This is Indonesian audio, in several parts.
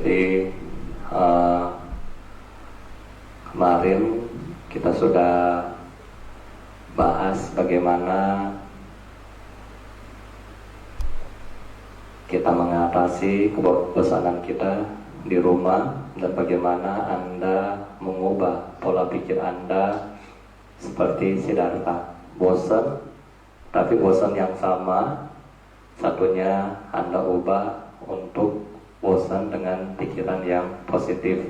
Jadi kemarin kita sudah bahas bagaimana kita mengatasi kebosanan kita di rumah dan bagaimana Anda mengubah pola pikir Anda seperti Siddhartha. Bosan, tapi bosan yang sama, satunya Anda ubah untuk bosan dengan pikiran yang positif.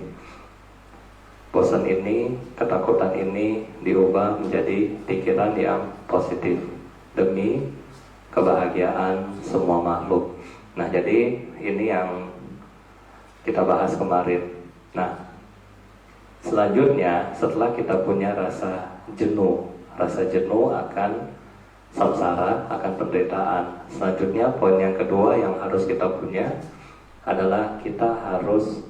Bosan ini, ketakutan ini diubah menjadi pikiran yang positif demi kebahagiaan semua makhluk. Nah, jadi ini yang kita bahas kemarin. Nah, selanjutnya setelah kita punya rasa jenuh akan samsara, akan penderitaan. Selanjutnya poin yang kedua yang harus kita punya adalah kita harus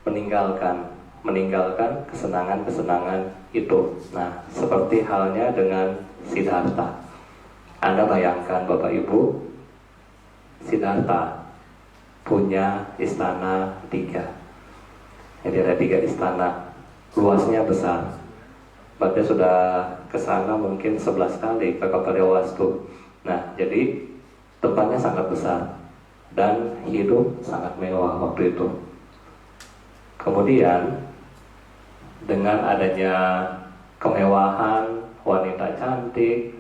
meninggalkan kesenangan-kesenangan itu. Nah, seperti halnya dengan Siddhartha. Anda bayangkan Bapak Ibu, Siddhartha punya istana 3. Jadi ada 3 istana, luasnya besar. Bapak sudah ke sana mungkin 11 kali ke Kapalewastu. Nah, jadi tempatnya sangat besar dan hidup sangat mewah waktu itu. Kemudian dengan adanya kemewahan, wanita cantik,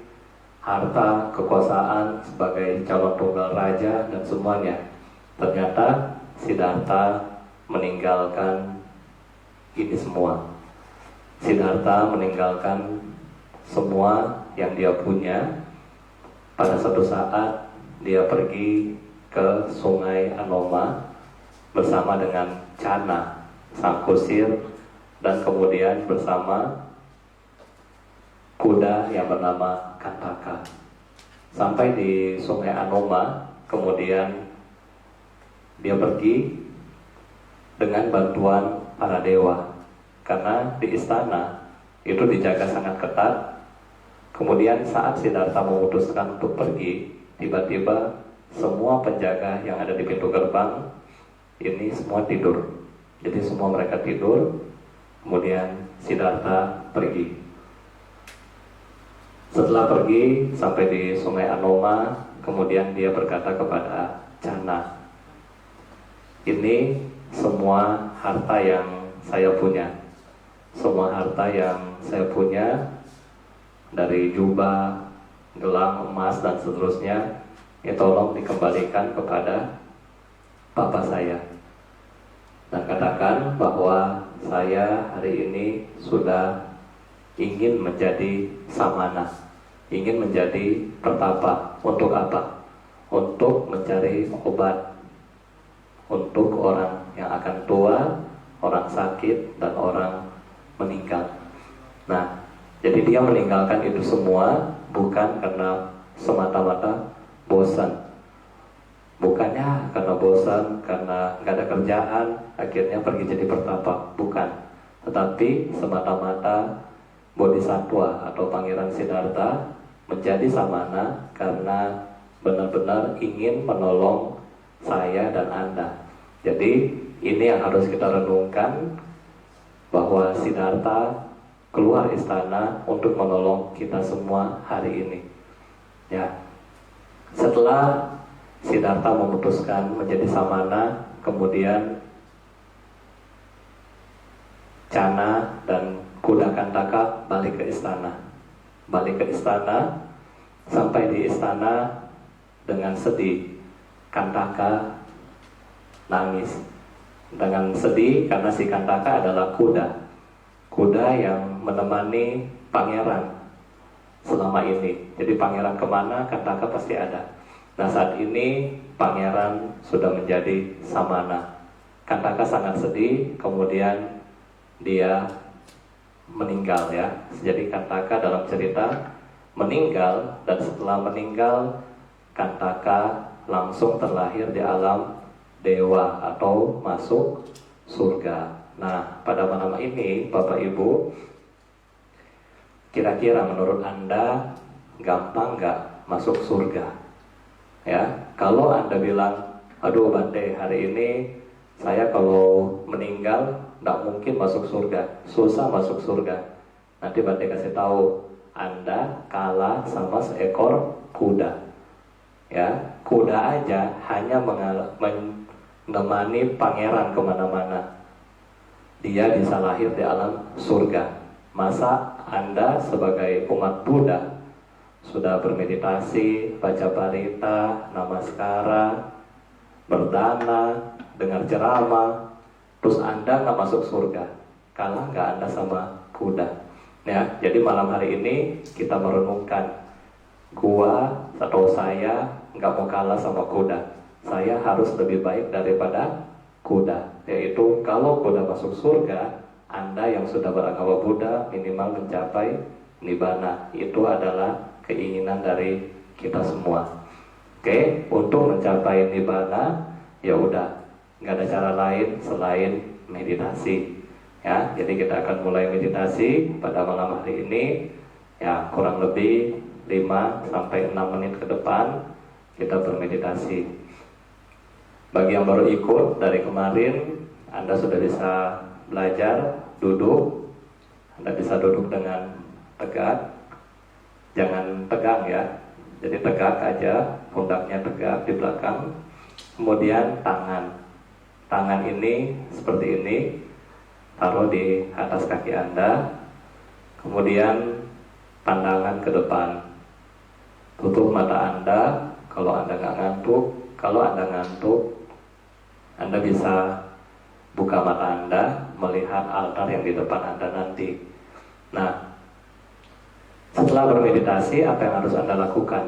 harta, kekuasaan sebagai calon tunggal raja dan semuanya, ternyata Siddhartha meninggalkan ini semua. Siddhartha meninggalkan semua yang dia punya. Pada suatu saat dia pergi ke sungai Anoma bersama dengan Cana, sang kusir, dan kemudian bersama kuda yang bernama Kantaka. Sampai di sungai Anoma, kemudian dia pergi dengan bantuan para dewa, karena di istana itu dijaga sangat ketat. Kemudian saat Siddhartha memutuskan untuk pergi, tiba-tiba semua penjaga yang ada di pintu gerbang ini semua tidur. Jadi semua mereka tidur. Kemudian Siddhartha pergi. Setelah pergi sampai di sungai Anoma, kemudian dia berkata kepada Cana, ini semua harta yang saya punya. Semua harta yang saya punya, dari jubah, gelang, emas, dan seterusnya, ya tolong dikembalikan kepada Bapak saya. Dan katakan bahwa saya hari ini sudah ingin menjadi samana, ingin menjadi pertapa. Untuk apa? Untuk mencari obat untuk orang yang akan tua, orang sakit, dan orang meninggal. Nah, jadi dia meninggalkan itu semua bukan karena semata-mata bosan. Bukannya karena bosan, karena nggak ada kerjaan, akhirnya pergi jadi pertapa. Bukan. Tetapi semata-mata Bodhisattva atau Pangeran Siddhartha menjadi samana karena benar-benar ingin menolong saya dan Anda. Jadi ini yang harus kita renungkan, bahwa Siddhartha keluar istana untuk menolong kita semua hari ini. Ya. Setelah Siddhartha memutuskan menjadi samana, kemudian Cana dan kuda Kantaka balik ke istana. Sampai di istana dengan sedih. Kantaka nangis dengan sedih karena si Kantaka adalah kuda yang menemani pangeran selama ini. Jadi pangeran kemana, Kantaka pasti ada. Nah, saat ini pangeran sudah menjadi samana. Kantaka sangat sedih, kemudian dia meninggal, ya. Jadi Kantaka dalam cerita meninggal, dan setelah meninggal Kantaka langsung terlahir di alam dewa atau masuk surga. Nah, pada malam ini Bapak Ibu, kira-kira menurut Anda gampang nggak masuk surga? Ya, kalau Anda bilang, aduh Bante, hari ini Saya kalau meninggal tidak mungkin masuk surga, susah masuk surga. Nanti Bante kasih tahu, Anda kalah sama seekor kuda. Ya, kuda aja hanya menemani pangeran kemana-mana. Dia bisa lahir di alam surga. Masa Anda sebagai umat Buddha sudah bermeditasi, baca parita, namaskara, berdana, dengar ceramah, terus Anda nggak masuk surga? Kalah nggak Anda sama kuda? Ya, jadi malam hari ini kita merenungkan, gua atau saya nggak mau kalah sama kuda. Saya harus lebih baik daripada kuda. Yaitu kalau kuda masuk surga, Anda yang sudah beragama Buddha minimal mencapai nibbana. Itu adalah keinginan dari kita semua. Oke, untuk mencapai nibbana, ya udah, nggak ada cara lain selain meditasi. Ya, jadi kita akan mulai meditasi pada malam hari ini. Ya, kurang lebih 5 sampai 6 menit ke depan kita bermeditasi. Bagi yang baru ikut dari kemarin, Anda sudah bisa belajar duduk. Anda bisa duduk dengan tegak, jangan tegang ya. Jadi tegak aja, pundaknya tegak di belakang. Kemudian tangan ini seperti ini, taruh di atas kaki Anda. Kemudian pandangan ke depan. Tutup mata Anda kalau Anda nggak ngantuk. Kalau Anda ngantuk, Anda bisa buka mata Anda, melihat altar yang di depan Anda nanti. Nah, setelah bermeditasi, apa yang harus Anda lakukan?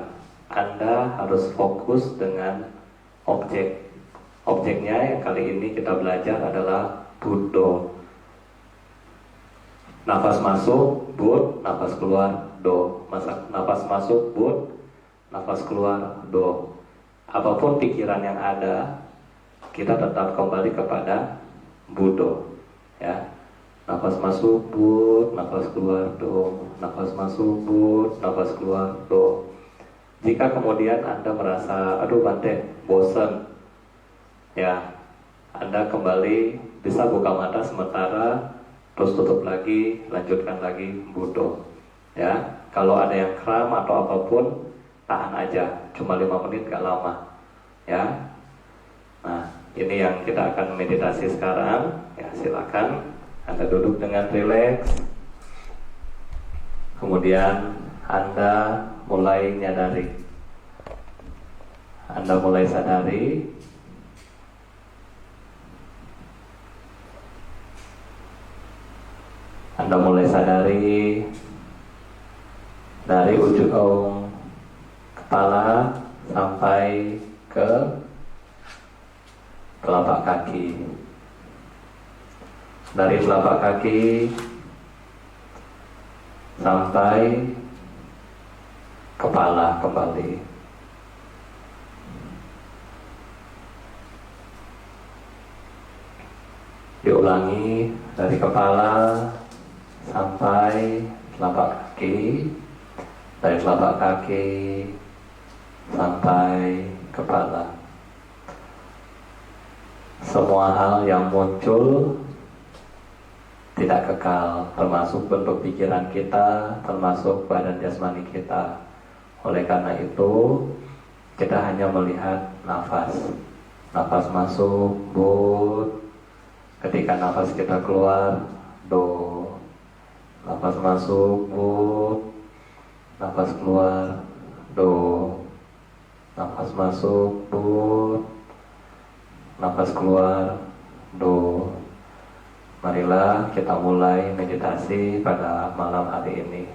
Anda harus fokus dengan objek. Objeknya yang kali ini kita belajar adalah Buddha. Nafas masuk, Bud, nafas keluar, Do. Nafas masuk, Bud, nafas keluar, Do. Apapun pikiran yang ada, kita tetap kembali kepada Buddha. Ya, nafas masuk, Bud, nafas keluar, Do. Nafas masuk, Bud, nafas keluar, Do. Jika kemudian Anda merasa, aduh Bante, bosan, ya, Anda kembali bisa buka mata sementara, terus tutup lagi, lanjutkan lagi Buddha. Ya, kalau ada yang kram atau apapun, tahan aja, cuma 5 menit, gak lama. Ya, nah ini yang kita akan meditasi sekarang. Ya, silakan Anda duduk dengan rileks. Kemudian Anda mulai nyadari, Anda mulai sadari Anda mulai sadari dari ujung kepala sampai ke telapak kaki. Dari telapak kaki sampai kepala kembali. Diulangi dari kepala sampai telapak kaki, dari telapak kaki sampai kepala. Semua hal yang muncul tidak kekal, termasuk bentuk pikiran kita, termasuk badan jasmani kita. Oleh karena itu, kita hanya melihat nafas. Nafas masuk, Bud. Ketika nafas kita keluar, Do. Nafas masuk, Bud. Nafas keluar, Do. Nafas masuk, Bud. Nafas keluar, Do. Marilah kita mulai meditasi pada malam hari ini.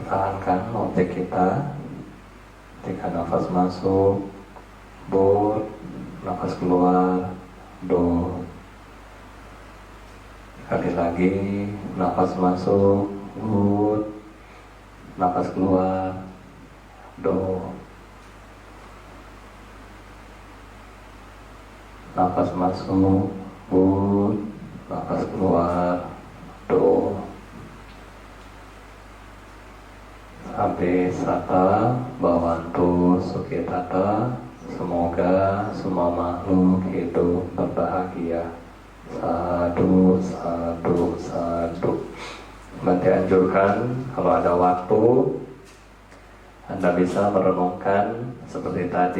Pertahankan objek kita. Ketika nafas masuk, bud, nafas keluar, do. Sekali lagi, nafas masuk, bud, nafas keluar, do. Nafas masuk, bud, nafas keluar, do. Sampai sata bawantu sukitata. Semoga semua makhluk hidup berbahagia. Sadu, sadu, sadu. Nanti anjurkan kalau ada waktu Anda bisa merenungkan seperti tadi.